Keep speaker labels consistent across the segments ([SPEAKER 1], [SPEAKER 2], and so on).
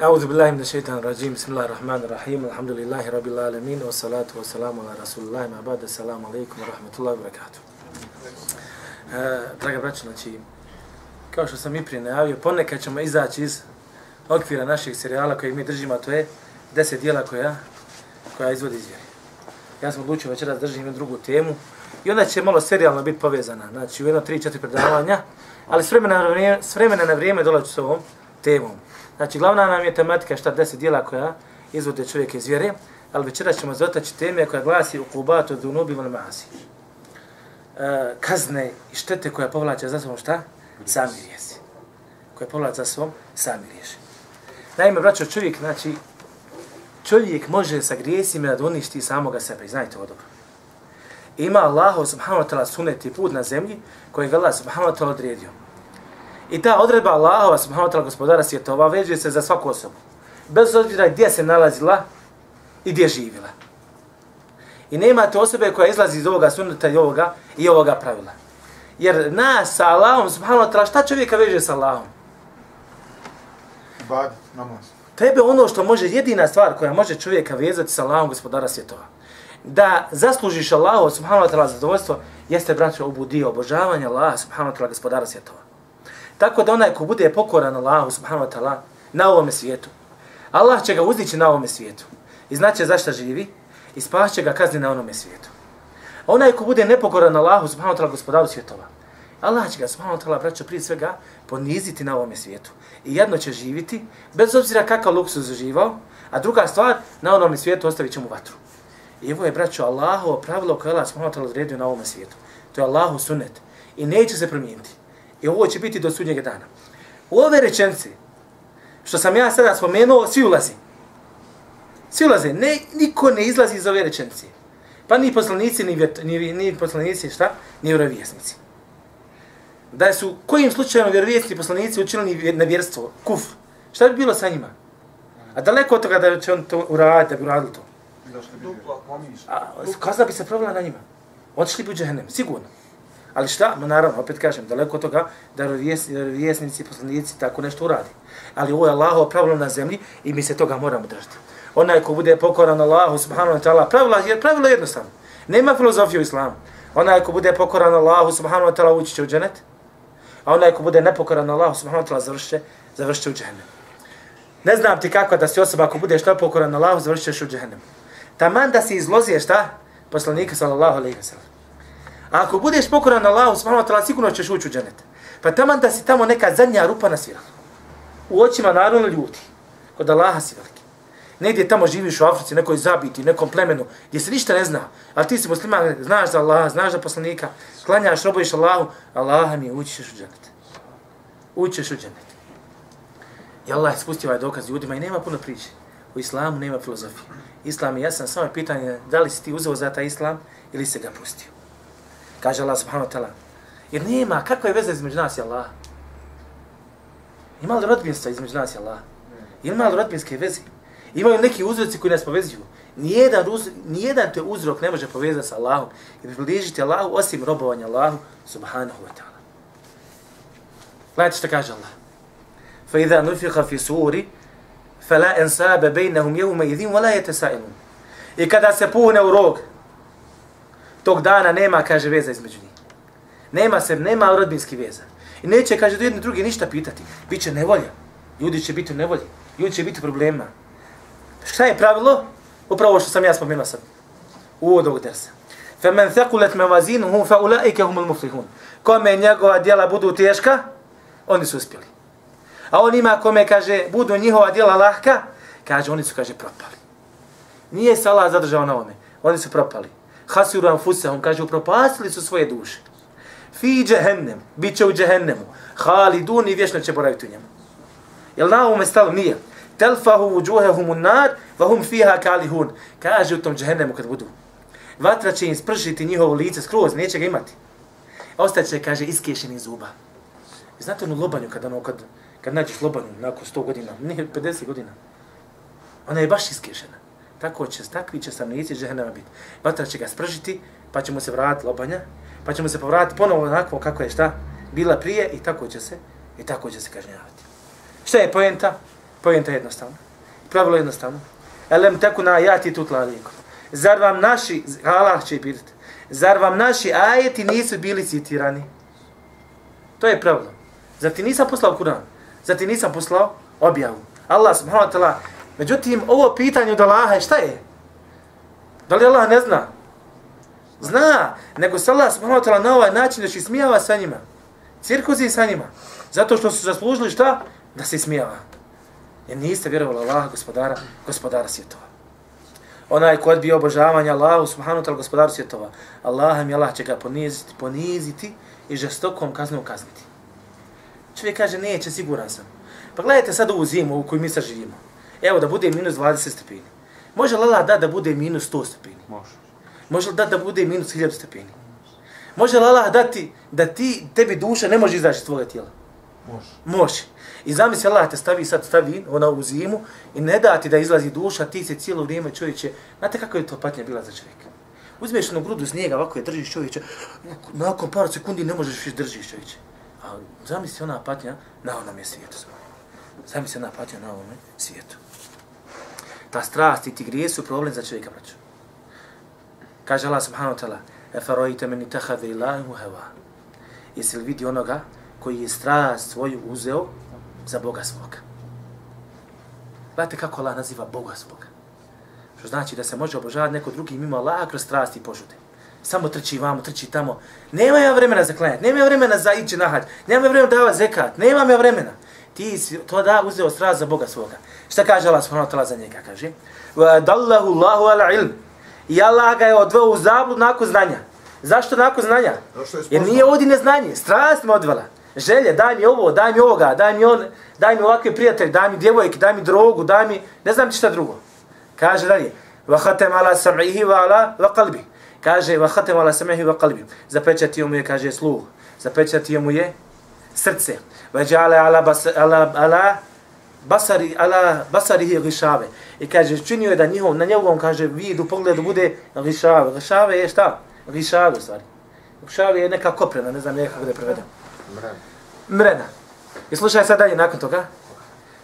[SPEAKER 1] أعوذ بالله من الشيطان الرجيم بسم الله الرحمن الرحيم الحمد لله رب العالمين والصلاة والسلام على رسول الله ما بعد السلام عليكم ورحمة الله وبركاته. Draga braćo, znači, kao što sam i prije najavio, ponekad ćemo izaći iz okvira naših serijala kojeg mi držimo, a to je 10 dijela koja izvodi iz vjere. Ja sam odlučio večeras držim jednu drugu temu i onda će malo serijalno biti povezana, znači u jedno 3-4 predavanja, ali s vremena na vrijeme dolaću s ovom temom. Znači, glavna nam je tematika šta 10 dijela koja izvode čovjeka iz vjere, ali večeras ćemo dotaći teme koja glasi uqubatu dhunubi wal ma'asi. Kazne i štete koja povlače za sobom šta? Sami grijesi. Koja povlače za sobom sami griješi. Naime, braćo, čovjek može sa grijesima da uništi samoga sebe, i znajte ovo dobro. Ima Allah subhanahu wa ta'ala sunet i put na zemlji kojeg Allah subhanahu wa ta'ala odredio. I ta odredba Allahova subhanahu wa ta'ala gospodara svjetova veže se za svaku osobu. Bez obzira gdje se nalazila i gdje živjela. I nemate osobe koja izlazi iz ovoga sunneta i ovoga pravila. Jer nas sa Allahom subhanahu wa ta'ala, šta čovjeka veže sa Allahom?
[SPEAKER 2] Ibadet, namaz.
[SPEAKER 1] Tebe ono što može, jedina stvar koja može čovjeka vezati sa Allahom gospodara svjetova. Da zaslužiš Allahu subhanahu wa ta'ala zadovoljstvo, jeste, braćo, obudio obožavanje Allaha subhanahu wa ta'ala gospodara svjetova. Tako da onaj ko bude pokoran Allahu subhanahu wa ta'ala na ovome svijetu, Allah će ga uzdići na ovome svijetu i znaće zašto živi i spašće ga kazni na onome svijetu. A onaj ko bude nepokoran Allahu subhanahu wa ta'ala gospodaru svjetova, Allah će ga subhanahu wa ta'ala, braćo, prije svega poniziti na ovome svijetu i jedno će živiti, bez obzira kakav luksuz uživao, a druga stvar, na onome svijetu ostavit će mu vatru. I ovo je, braćo, Allahovo pravilo koje Allah subhanahu wa ta'ala odredio na ovome svijetu. To je Allahu sunnet i neće se promijeniti. I ovo će biti do sudnjeg dana. U ove rečenice, što sam ja sada spomenuo, svi ulazi. Svi ulaze. Niko ne izlazi iz ove rečenice. Pa ni poslanici, ni poslanici, šta? Ni vjerovjesnici. Da su kojim slučajem vjerovjesnici poslanici učinili nevjerstvo, kuf, šta bi bilo sa njima? A daleko od toga da će on to uraditi, da bi uradili to. Kazna bi se provela na njima. Otišli bi u džehennem, sigurno. Ali šta? Naravno, opet kažem, daleko od toga da vjesnici, poslanici tako nešto uradi. Ali ovo je Allahovo pravilo na zemlji i mi se toga moramo držati. Onaj ko bude pokoran Allahu subhanahu wa ta'ala, pravilo je jednostavno. Nema filozofije u islamu. Onaj ko bude pokoran Allahu subhanahu wa ta'ala ući će u dženet, a onaj ko bude nepokoran Allahu subhanahu wa ta'ala završit će u džehennem. Ne znam ti kako da si osoba ako budeš nepokoran Allahu završit ćeš u džehennem. Taman da si izlozije šta? Poslanika sallallahu alejhi ve sellem. A ako budeš pokoran Allahu subhanahu wa ta'ala, sigurno ćeš ući u dženet. Pa taman da si tamo neka zadnja rupa na svijetu. U očima naravno ljudi. Kod Allaha si veliki. Negdje tamo živiš u Africi, nekoj zabiti, nekom plemenu, gdje se ništa ne zna. Ali ti si musliman, znaš za Allaha, znaš za poslanika, klanjaš, robojiš Allahu, Allaha mi ući ćeš u dženet. Ući ćeš u dženet. I Allah je spustio ovaj dokaz ljudima i nema puno priče. U islamu nema filozofije. Islam je jasan, samo je pitanje da li si ti uzeo za taj islam ili se ga pustio. Kaže Allah subhanahu wa ta'ala. Jer nema, kakva je veza između nas i Allaha? Ima li rodbinstva između nas i Allaha? Ima li rodbinske veze? Imaju neki uzroci koji nas povezuju. Nijedan te uzrok ne može povezati sa Allahom i približiti Allahu osim robovanja Allahu subhanahu wa ta'ala. Gledajte što kaže Allah. فَإِذَا نُفِخَ فِي سُورِ فَلَا أَنْسَابَ بَيْنَهُمْ يَوْمَ إِذِمْ وَلَا يَتَسَائِلُونَ. I kada se puhne u rog, tog dana nema, kaže, veza između njih. Nema rodbinski veza. I neće, kaže, do jedni drugi ništa pitati. Biće nevolja. Ljudi će biti u nevolji. Ljudi će biti u problemima. Šta je pravilo? Upravo što sam ja spomenuo sad. U ovog dersa. فَمَنْ ثَقُلَتْ مَوَازِينُهُ فَأُولَئِكَ هُمُ الْمُفْلِحُونَ. Kome njegova djela budu teška, oni su uspjeli. A onima kome, kaže, budu njihova djela lahka, kaže, oni su, kaže, propali. Nije se Allah zadržao na ovome. Oni su propali. Hasiru anfusahum, kaže, upropastili su svoje duše. Fi džehennem, bit će u džehennemu. Halidun i vječno će boraviti u njemu. Jel na ovome stalo? Nije. Telfahu vujuhehum nar, vahum fiha kalihun. Kaže u tom džehennemu kad budu. Vatra će im spržiti njihovo lice skroz, neće ga imati. Ostaće, kaže, iskešeni zuba. I znate onu lobanju, kad nađeš lobanju nakon 100 godina, nije 50 godina, ona je baš iskešena. Takvi će stanovnici džehennema biti. Vatra će ga spržiti, pa će mu se vratiti lobanja, pa će mu se povratiti ponovo onako kako je šta bila prije i tako će se kažnjavati. Šta je poenta? Pojenta je jednostavno. Pravilo je jednostavno. Elem tekuna ajati tutla alejkum. Zar vam naši, Allah će pitati, zar vam naši ajeti nisu bili citirani? To je pravilo. Zar ti nisam poslao Kur'an? Zar ti nisam poslao objavu? Allah subhanahu wa ta'ala. Međutim, ovo pitanje od Allaha, šta je? Da li Allah ne zna? Zna, nego se Allah subhanahu wa ta'ala na ovaj način da se smijava sa njima. Cirkuzi sa njima. Zato što su zaslužili šta? Da se smijava. Jer niste vjerovali Allaha, gospodara svjetova. Onaj ko odbije obožavanje Allahu subhanahu wa ta'ala, gospodaru svjetova, Allah će ga poniziti i žestokom kaznom kazniti. Čovjek kaže, neće, siguran sam. Pa gledajte sad ovu zimu u kojoj mi sad živimo. Evo da bude minus 20 stepeni. Može li Allah da bude minus 100 stepeni?
[SPEAKER 2] Može.
[SPEAKER 1] Može li da bude minus 1000 stepeni? Može li Allah dati da tebi duša ne može izaći iz tvoga tijela? Može. I zamisli Allah te stavi ona u zimu i ne da ti da izlazi duša, ti se cijelo vrijeme čovječe. Znate kako je to patnja bila za čovjeka? Uzmeš jednu grudu snijega, ovako je držiš čovječe, nakon par sekundi ne možeš više držiš čovječe. A zamisli ona patnja na onome svijetu. Zamisli ona patnja na onome svijetu. Ta strast i ti grije su problem za čovjeka, braćo. Kaže Allah subhanahu wa ta'ala, efarojite meni tehade ilahu heva. Jesi li vidi onoga koji je strast svoju uzeo za Boga svoga? Gledajte kako Allah naziva Boga svoga. Što znači da se može obožavati neko drugi mimo Allaha kroz strasti i požude. Samo trči vamo, trči tamo. Nema ja vremena za klanjati, nema ja vremena za ići na hađ, nema ja vremena davati zekat, nema ja vremena. Ti si to da uzeo strast za Boga svoga. Šta kaže Allah subhanahu wa ta'ala za njega? Kaže, وَدَلَّهُ اللَّهُ عَلَى عِلْمِ. I Allah ga je odveo u zabludu nakon znanja. Zašto nakon znanja? Jer nije ovdje neznanje, strast me odvela. Želje, daj mi ovo, daj mi ovoga, daj mi ovakve prijatelje, daj mi djevojke, daj mi drogu, daj mi, ne znam ti šta drugo. Kaže dalje, وَحَتَمْ عَلَى سَمْعِهِ وَعَلَى قَلْبِهِ. Kaže, وَحَتَمْ عَلَى سَمْعِهِ وَقَلْبِهِ. Zapečatio mu je, kaže, sluh. Zapečatio mu je srce. وَجَعَلَ عَلَى basarihi ghišave. I kaže, činio je da na njegovom, kaže, vidu, pogledu bude ghišave. Ghišave je šta? Ghišave u stvari. Ghišave je neka koprena, ne znam nekako da je prevedem. Mrena. I slušaj sad dalje nakon toga.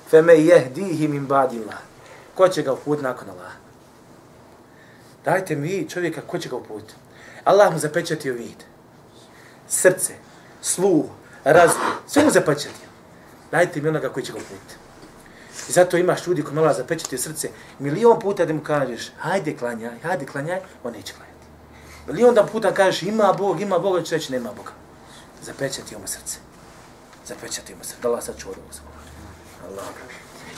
[SPEAKER 1] Feme jehdihi min badillah. Ko će ga uput nakon Allaha? Dajte mi čovjeka, ko će ga uput? Allah mu zapečatio vid. Srce, sluh, razum, sve mu zapečatio. Dajte mi onoga koji će ga uput. I zato imaš ljudi koji Allah zapečatio srce, milion puta da mu kažeš, hajde klanjaj, on neće klanjati. Milion da puta kažeš, ima Bog, on će reći, nema Boga. Zapečatio mu srce. Da Allah sačuva od ovog.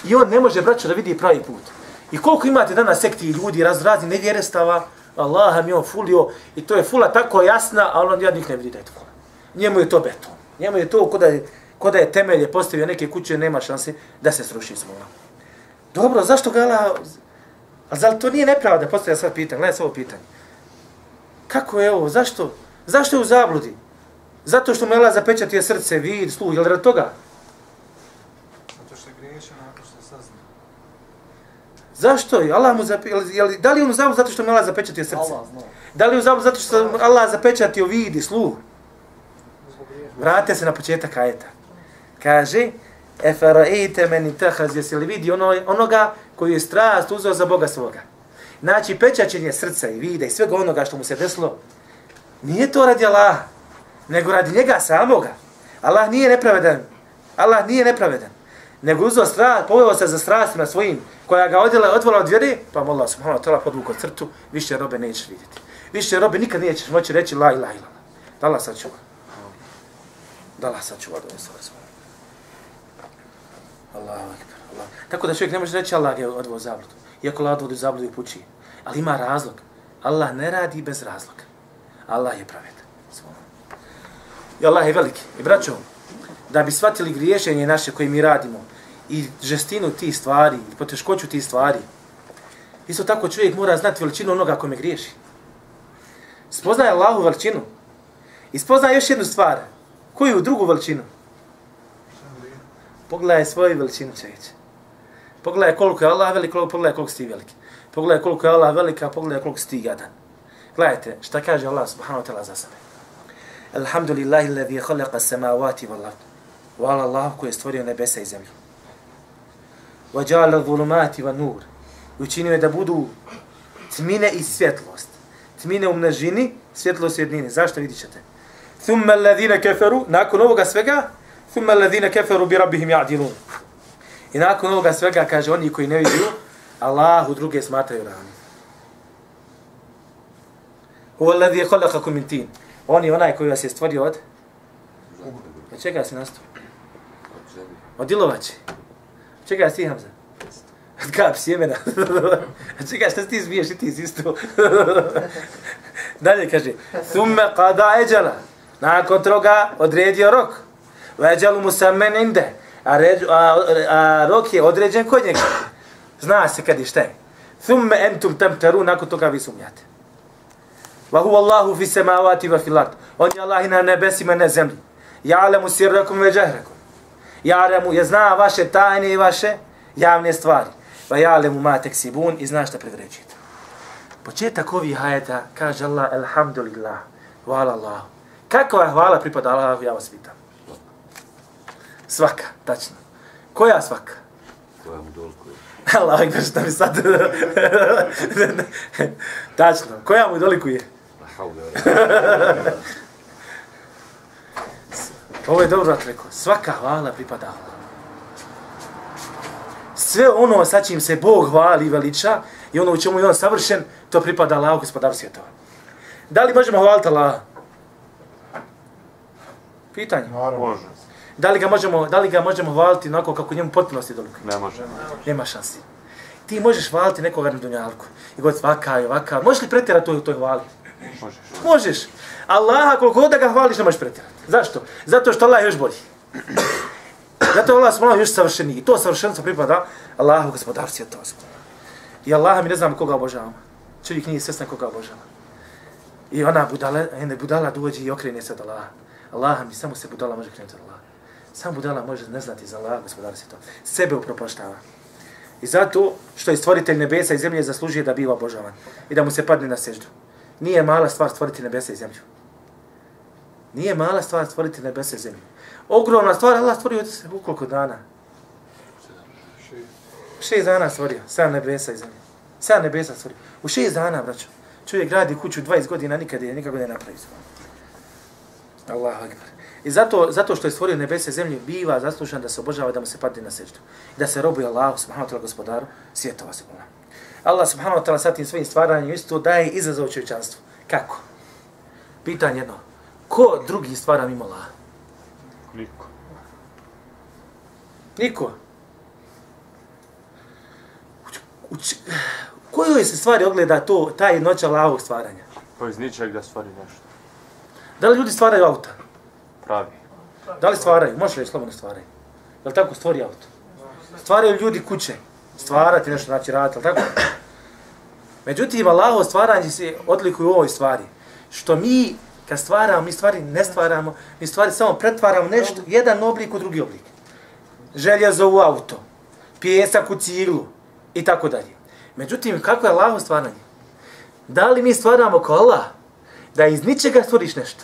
[SPEAKER 1] I on ne može, braćo, da vidi pravi put. I koliko imate danas sekti ljudi, razni nevjerestava, Allah mi on fulio, i to je fula tako jasna, ali on njih ne vidi da je to fula. Njemu je to beton. Njemu je to ko da je temelje postavio neke kuće, nema šanse da se sruši smola. Dobro, zašto ga Allah... Ali zar to nije nepravda? Postavlja sad pitanje, gledaj ovo pitanje. Kako je ovo? Zašto je u zabludi? Zato što mu je Allah zapečatio srce, vid, sluh, je li rad toga?
[SPEAKER 2] Zato što je griješan nakon što sazna.
[SPEAKER 1] Zašto je? Da li je on u zabludu zato što mu je Allah zapečatio srce? Da li je u zabludu zato što Allah zapečatio vid i sluh? Vratite se na početak ajeta. Kaže, efara'ite meni tahaz, jesi li vidi onoga koji je strast uzeo za Boga svoga. Znači, pečaćenje srca i vida i svega onoga što mu se desilo, nije to radi Allaha, nego radi njega samoga. Allah nije nepravedan. Nego uzeo strast, poveo se za strastima svojim, koja ga odvela od vjere, pa mu Allah subhanahu wa ta'ala podvukao crtu, više robe nećeš vidjeti. Više robe nikad nećeš moći reći la ilaha illallah. Da Allah sačuva. Da Allah sačuva od ove svoje. Allahu ekber. Allah. Tako da čovjek ne može reći Allah je odveo zabludu. Iako Allah odvodi zabludu i puči. Ali ima razlog. Allah ne radi bez razloga. Allah je pravedan. I Allah je veliki. I braćo, da bi shvatili griješenje naše koje mi radimo i žestinu tih stvari, i poteškoću tih stvari, isto tako čovjek mora znati veličinu onoga kome griješi. Spoznaje Allahu veličinu. I spoznaje još jednu stvar. Koju drugu veličinu? Pogledaj svoju veličinu, čovječe. Pogledaj koliko je Allah velik, pogledaj koliko si ti veliki. Pogledaj koliko je Allah velika, pogledaj koliko si ti jadan. Gledajte šta kaže Allah subhanahu wa ta'ala za sebe. Alhamdulillahi alladhi khalaqa as-samawati wal ard. Hvala Allahu koji je stvorio nebesa i zemlju. وَجَعَلَ ظُلُمَاتِ وَنُورِ učinio je da budu tmine i svjetlost. Tmine u množini, svjetlost u jednini. Zašto vidit ćete? ثُمَّ الَّذِينَ كَفَرُوا nakon ovoga svega ثُمَّ الَّذِينَ كَفَرُوا بِرَبِّهِمْ يَعْدِلُونَ i nakon ovoga svega kaže oni koji ne vidio Allahu druge smatraju ravni. هُوَ الَّذِي خَلَقَكُمْ مِنْ تِينٍ on je onaj koji vas je stvorio od čega si nastao? Od ilovače. Čega si Hamza? Od kap sjemena. Čega šta ti zbiješ i ti si isto? Dalje kaže ثُمَّ قَدَا اَجَلَ nakon toga odredio rok. وَاَجَلُ مُسَمَّنْ عِنْدَ a rok je određen kod njega. Zna se kad i šta je. ثُمَّ أَنْتُمْ تَمْتَرُوا nakon toga vi sumnjate. وَهُوَ اللَّهُ فِي السَّمَاوَاتِ وَفِي الْأَرْضِ on je Allah i na nebesima na zemlji. يَعْلَمُ سِرَّكُمْ وَجَهْرَكُمْ يَعْلَمُ je zna vaše tajne i vaše javne stvari. وَيَعْلَمُ مَا تَكْسِبُونَ i zna šta privređujete. Početak ovih ajeta kaže Allah alhamdulillah, hvala Allahu. Kakva hvala pripada Allahu, ja vas pitam. Svaka, tačno. Koja svaka?
[SPEAKER 3] Koja mu dolikuje.
[SPEAKER 1] Allah, gdje šta mi sad... Tačno, koja mu dolikuje? Ovo je dobro rekao. Svaka hvala pripada Allahu. Sve ono sa čim se Bog hvali i veliča i ono u čemu je on savršen, to pripada Allahu, gospodaru svjetova. Da li možemo hvaliti Allaha? Pitanje.
[SPEAKER 3] Može.
[SPEAKER 1] Da li ga možemo hvaliti onako kako njemu potpunosti dolikuje?
[SPEAKER 3] Ne može.
[SPEAKER 1] Nema šansi. Ti možeš hvaliti nekoga na dunjalku. I god svaka i ovaka. Možeš li pretjerati u toj hvali?
[SPEAKER 3] Možeš.
[SPEAKER 1] Možeš. Allaha koliko god da ga hvališ ne možeš pretjerati. Zašto? Zato što Allah je još bolji. Zato Allah smo još savršeniji. I to savršenstvo pripada Allahu, gospodaru svjetova. I Allaha mi ne znamo koga obožavamo. Čovjek nije svjestan koga obožava. I ona budala dođe i okrene se od Allaha. Allaha mi samo se budala može krenuti od Allaha. Sam budala može ne znati za Allaha, gospodaru svjetova. Sebe upropaštava. I zato što je stvoritelj nebesa i zemlje zaslužuje da biva obožavan. I da mu se padne na seždu. Nije mala stvar stvoriti nebesa i zemlju. Nije mala stvar stvoriti nebesa i zemlju. Ogromna stvar, Allah stvorio u koliko dana? 6 dana stvorio, 7 nebesa i zemlje. 7 nebesa stvorio. U 6 dana, braćo. Čovjek gradi kuću 20 godina, nikako ne napravi. Allahu akbar. I zato što je stvorio nebesa i zemlju, biva zaslužan da se obožava, da mu se padne na seždu. I da se robuje Allahu, subhanahu wa ta'ala, gospodaru svjetova. Allah, subhanahu wa ta'ala, sa tim svojim stvaranjem isto daje izazov čovječanstvu. Kako? Pitanje jedno. Ko drugi stvara mimo Allaha?
[SPEAKER 3] Niko.
[SPEAKER 1] Niko. U kojoj se stvari ogleda ta jednoća Allahovog stvaranja?
[SPEAKER 3] Pa iz ničeg da stvari nešto.
[SPEAKER 1] Da li ljudi stvaraju auta?
[SPEAKER 3] Pravi.
[SPEAKER 1] Da li stvaraju? Možeš reći slobodno stvaraju. Da li tako stvori auto? Stvaraju ljudi kuće. Stvarati nešto, znači raditi, ali tako? Međutim, Allahovo stvaranje se odlikuje u ovoj stvari. Što mi, kad stvaramo, mi stvari ne stvaramo, mi stvari samo pretvaramo nešto, jedan oblik u drugi oblik. Željezo u auto, pijesak u ciglu i tako dalje. Međutim, kako je Allahovo stvaranje? Da li mi stvaramo kao Allah, da iz ničega stvoriš nešto?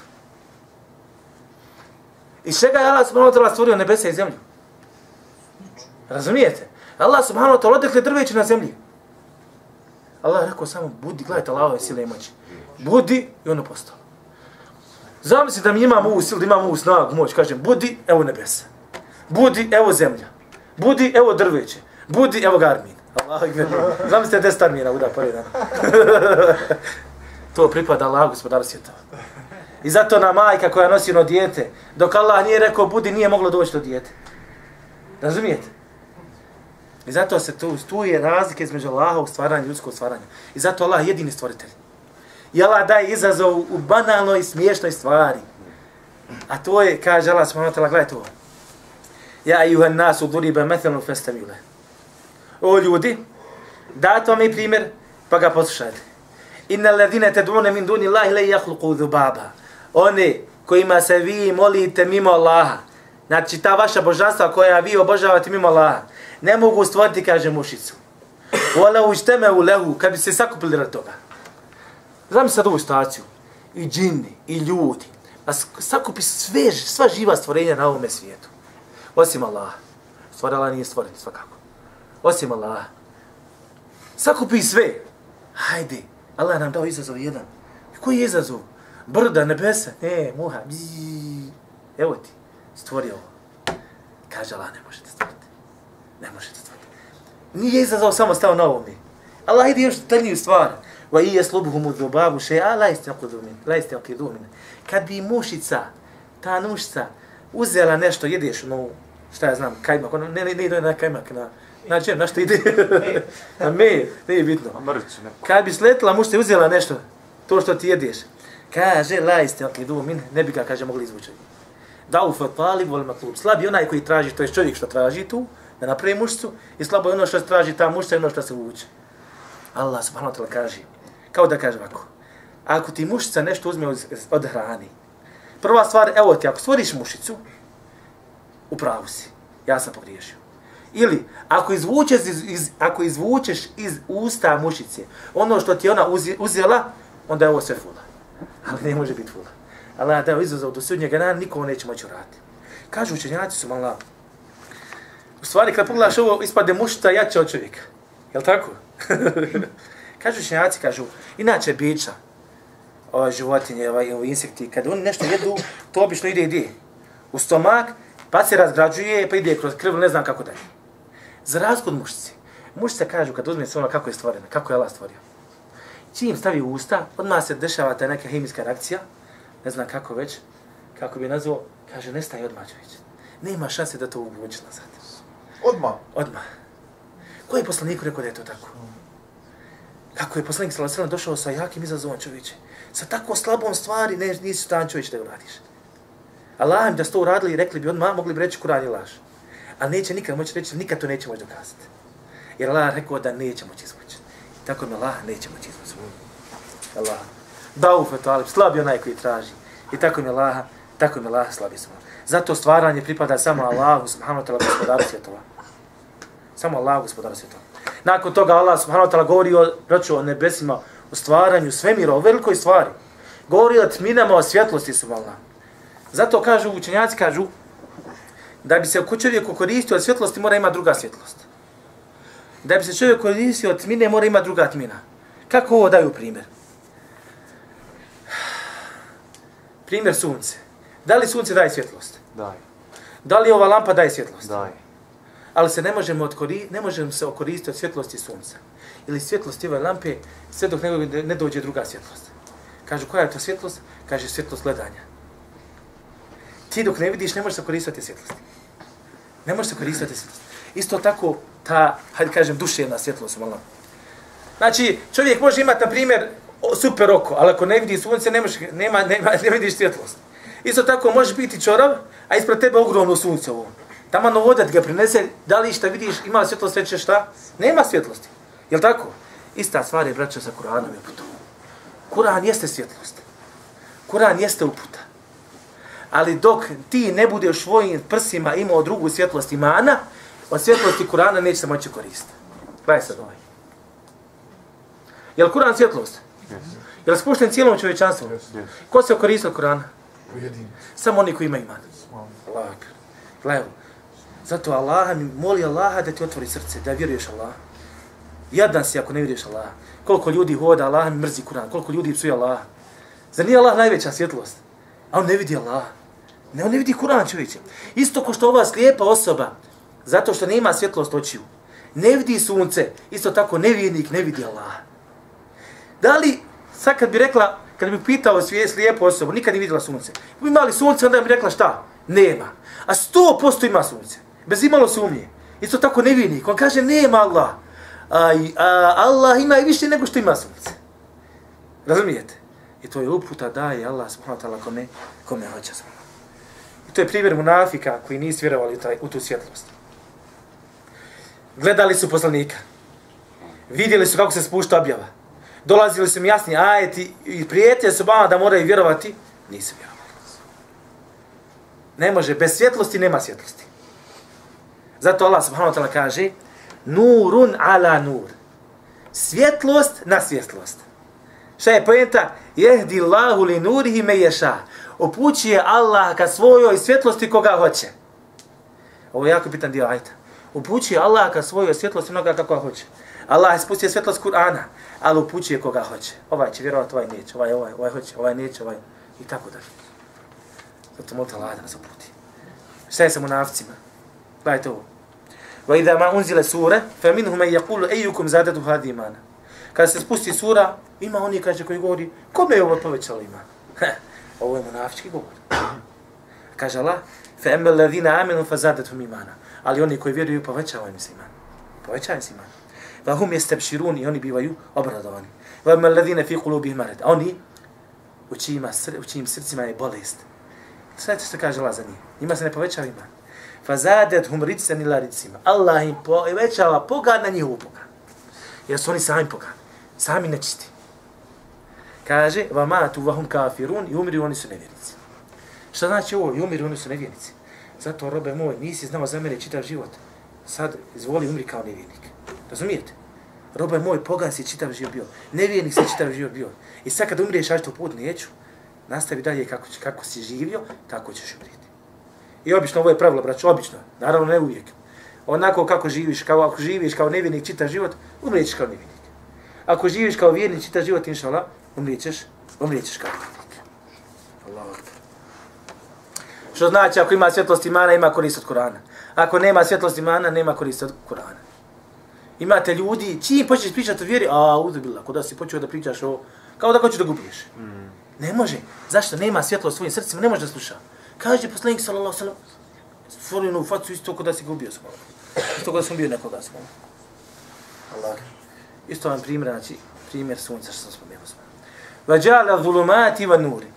[SPEAKER 1] Iz čega je Allah subhanahu wa ta'ala stvorio nebesa i zemlju? Razumijete? Allah subhanahu wa ta'ala odekle drveće na zemlji. Allah je rekao samo budi, gledajte Allahove sile i moći. Budi i ono postalo. Zamisli da mi imamo ovu silu, da imamo ovu snagu, moć, kažem budi, evo nebesa. Budi, evo zemlja. Budi, evo drveće. Budi, evo garmin. Allah je zamislite 10 armina uda poredano. To pripada Allahu, gospodaru svjetova. I zato ona majka koja nosi ono dijete, dok Allah nije rekao budi, nije moglo doći do dijete. Razumijete? I zato se tu je razlika između Allahovog stvaranja i ljudskog stvaranja. I zato Allah je jedini stvoritelj. I Allah daje izazov u banalnoj i smiješnoj stvari. A to je, kaže Allah subhanahu wa ta'ala, gledajte ovo. Ja ejuhan nasu duriba methelun festamile. O ljudi, dajte vam i primjer, pa ga poslušajte. Inna alladhina tad'una min duni Allahi la yakhluqu dhubaba. Oni kojima se vi molite mimo Allaha, znači ta vaša božanstva koja vi obožavate mimo Allaha, ne mogu stvoriti, kaže, mušicu. Wala ujtemeu lehu, kad bi se sakupili rad toga. Znam sad ovu staciju. I džini, i ljudi. A sakupi sva živa stvorenja na ovome svijetu. Osim Allaha. Stvar Allah nije stvoren, svakako. osim Allaha. Sakupi sve. Hajde, Allah nam dao izazov jedan. Koji je izazov? Brda, nebesa, muha, bzzz. Evo ti, stvori ovo. Kaže Allah, ne možete stvoriti. Ne možete stvoriti. Nije izazov samo stao na ovome. Allah ide još detaljniju stvar. Wa i yaslubuhum dhubabu shay'a la yastaqidu min. Kad bi mušica, ta nušca, uzela nešto, jedeš, no, šta ja znam, kajmak, ne ide na kajmak, na čem, na što ide? Na me, nije bitno. Kad bi sletila mušica i uzela nešto, to što ti jedeš, kaže, la yastaqidu min, ne bi ga, kaže, mogli izvući. Da'uf talib wal matlub. Slab je onaj koji traži, to je čovjek što traži tu, da napravi mušcu, i slabo je ono što traži ta mušca i ono što se vuče. Allah subhanahu wa ta'ala kaže, kao da kaže ovako, ako ti mušica nešto uzme od hrani, prva stvar, evo ti, ako stvoriš mušicu, u pravu si, ja sam pogriješio. Ili, ako izvučeš iz usta mušice, ono što ti ona uzela, onda je ovo sve fula. Ali ne može biti fula. Allah dao izazov do sudnjega dana, nikomu neće moći uraditi. Kažu učenjaci su malo. U stvari, kad pogledaš ovo, ispade mušica jača od čovjeka. Jel' tako? Kažu učenjaci, kažu, inače bića, životinje, insekti, kad oni nešto jedu, to obično ide u stomak, pa se razgrađuje, pa ide kroz krv, ne znam kako dalje. Za razliku od mušice. Mušica kažu, kad uzme se ono kako je stvorena, kako je Allah stvorio. Čim stavi u usta, odmah se dešava ta neka hemijska reakcija, ne znam kako već, kako bi nazvao, kaže, nestaje odmah čovječ. Nema šanse da to uvuče nazad. Odmah. Ko je poslaniku rekao da je to tako? Kako je poslanik sallallahu alejhi ve sellem došao sa jakim izazovom čovječe? Sa tako slabom stvari nisi stan čovječ da ga uradiš. Allah im da su to uradili i rekli bi odmah, mogli bi reći Kur'an je laž. A neće nikad moći reći, nikad to neće moći dokazati. Jer Allah rekao da neće moći izvući. Tako mi Allah neće moći izvući. Allah. Da'uf talib, slab je onaj koji traži. I tako mi Allah slabi smo. Zato stvaranje pripada samo Allahu subhanahu wa ta'ala gospodaru svjetova. Samo Allahu gospodaru svjetova. Nakon toga Allah subhanahu wa ta'ala govori o nebesima, o stvaranju svemira, o velikoj stvari. Govori o tminama, o svjetlosti subhanahu. Zato kažu učenjaci, kažu da bi se čovjek koristio od svjetlosti mora ima druga svjetlost. Da bi se čovjek koristio od tmine mora ima druga tmina. Kako ovo daju primjer? Primjer sunce. Da li sunce daje svjetlost?
[SPEAKER 3] Daje.
[SPEAKER 1] Da li ova lampa daje svjetlost?
[SPEAKER 3] Daje.
[SPEAKER 1] Ali se ne možemo se okoristiti od svjetlosti sunca. Ili svjetlosti ove lampe sve dok ne dođe druga svjetlost. Kažu, koja je to svjetlost? Kaže, svjetlost gledanja. Ti dok ne vidiš, ne možeš se koristiti svjetlosti. Ne možeš se koristiti svjetlosti. Isto tako, ta, hajde kažem, duševna svjetlost. Malo. Znači, čovjek može imati, na primjer, super oko, ali ako ne vidi sunce, ne vidiš svjetlost. Isto tako, može biti čorav, a ispred tebe ogromno sunce ovo. Tamano voda ga prinese, da li šta vidiš, ima svjetlost, reče šta? Nema svjetlosti. Jel' tako? Ista stvar je, braćo, sa Kur'anom i uputom. Kur'an jeste svjetlost. Kur'an jeste uputa. Ali dok ti ne budeš svojim prsima imao drugu svjetlost imana, od svjetlosti Kur'ana neće se moći koristiti. Gledaj sad ovaj. Je li Kur'an svjetlost?
[SPEAKER 3] Yes.
[SPEAKER 1] Je li spušten cijelom čovječanstvu?
[SPEAKER 3] Yes.
[SPEAKER 1] Ko se koristio od Kur'ana?
[SPEAKER 2] Pojedini.
[SPEAKER 1] Samo oni koji imaju iman. Allah. Gledaj. Zato Allah mi moli Allaha da ti otvori srce, da vjeruješ Allah. Jadan si ako ne vjeruješ Allah. Koliko ljudi hoda, Allah mi mrzi Kur'an. Koliko ljudi psuje Allah. Zar nije Allah najveća svjetlost? A on ne vidi Allah. Ne, on ne vidi Kur'an, čovječe. Isto ko što ova slijepa osoba, zato što nema svjetlost očiju, ne vidi sunce, isto tako nevjernik ne vidi Allah. Da li, sad kad bi rekla, kad bi pitao slijepu osobu, nikad nije vidjela sunce, bi imali sunce, onda bi rekla šta? Nema. A 100% ima sunce. Bez imalo sumnje. Isto tako nevjernik. On kaže nema Allah. Allah ima i više nego što ima sunce. Razumijete? I to je uputa daje Allah subhanahu wa ta'ala kome hoće. I to je primjer munafika koji nisu vjerovali u tu svjetlost. Gledali su poslanika. Vidjeli su kako se spušta objava. Dolazili su im jasni ajeti i prijetili su vama da moraju vjerovati. Nisu vjerovali. Ne može, bez svjetlosti nema svjetlosti. Zato Allah subhanahu wa ta'ala kaže nurun ala nur. Svjetlost na svjetlost. Šta je pojenta? Jehdi Allahu li nurihi me ješa. Upućuje Allah ka svojoj svjetlosti koga hoće. Ovo je jako bitan dio ajta. Upućuje Allah ka svojoj svjetlosti onoga kako hoće. Allah je spustio svjetlost Kur'ana, ali upućuje koga hoće. Ovaj će vjerovati, ovaj neće, ovaj hoće, ovaj neće, ovaj i tako dalje. Zato molite Allah da nas uputi. Šta je sa munaficima? Gledajte ovo. وَإِذَا مَا أُنْزِلَ سُورَ فَمِنْهُمَ يَقُولُ أَيُّكُمْ زَادَتُ هَذِي إِيمَانًا. Kada se spusti sura, ima oni kaže koji govori, kome je ovo povećalo iman? Ovo je munafički govor. Kaže Allah, فَأَمَّا الَّذِينَ آمَنُوا فَزَادَتْهُمْ إِيمَانًا. Ali oni koji vjeruju povećava im se iman. Povećava im se iman. وَهُمْ يَسْتَبْشِرُونَ i oni bivaju obradovani. وَأَمَّا الَّذِينَ فِي قُلُوبِهِمْ مَرَضٌ. Oni u čijim srcima je bolest. Znate što kaže Allah za njih? Njima se ne povećava iman. فَزَادَتْهُمْ رِجْسًا إِلَى رِجْسِهِمْ. Allah im povećava pogan na njihovu pogan. Jer su oni sami pogani, sami nečisti. Kaže, وَمَاتُوا وَهُمْ كَافِرُونَ i umiru oni su nevjernici. Šta znači ovo? I umiru oni su nevjernici. Zato, robe moj, nisi znao za mene čitav život. Sad izvoli umri kao nevjernik. Razumijete? Robe moj, pogan si čitav život bio. Nevjernik si čitav život bio. I sad kad umriješ, ađe to put neću. Nastavi dalje kako si živio, tako ćeš umrijeti. I obično, ovo je pravilo, braću, obično. Naravno, ne uvijek. Onako kako živiš, ako živiš kao nevjernik čitav život, umrijećeš kao nevjernik. Ako živiš kao vjernik čitav život, inšallah, umrijećeš kao vjernik. Allahu akbar. Što znači, ako ima svjetlost imana, ima korist od Kur'ana. Ako nema svjetlost imana, nema korist od Kur'ana. Imate ljudi, čim počneš pričati o vjeri, uzubillah, kod da si počeo da pričaš o, kao da hoćeš da gubiješ. Ne može. Zašto? Nema svjetlost u svojim srcima, ne može da sluša. Kaže poslanik sallallahu alejhi ve sellem, stvorenu u facu isto kod da si gubio smo. Isto kod da sam bio nekoga smo. Allah. Isto vam primjer, znači, primjer sunca što sam spomenuo smo. Vađala zulumati va nuri.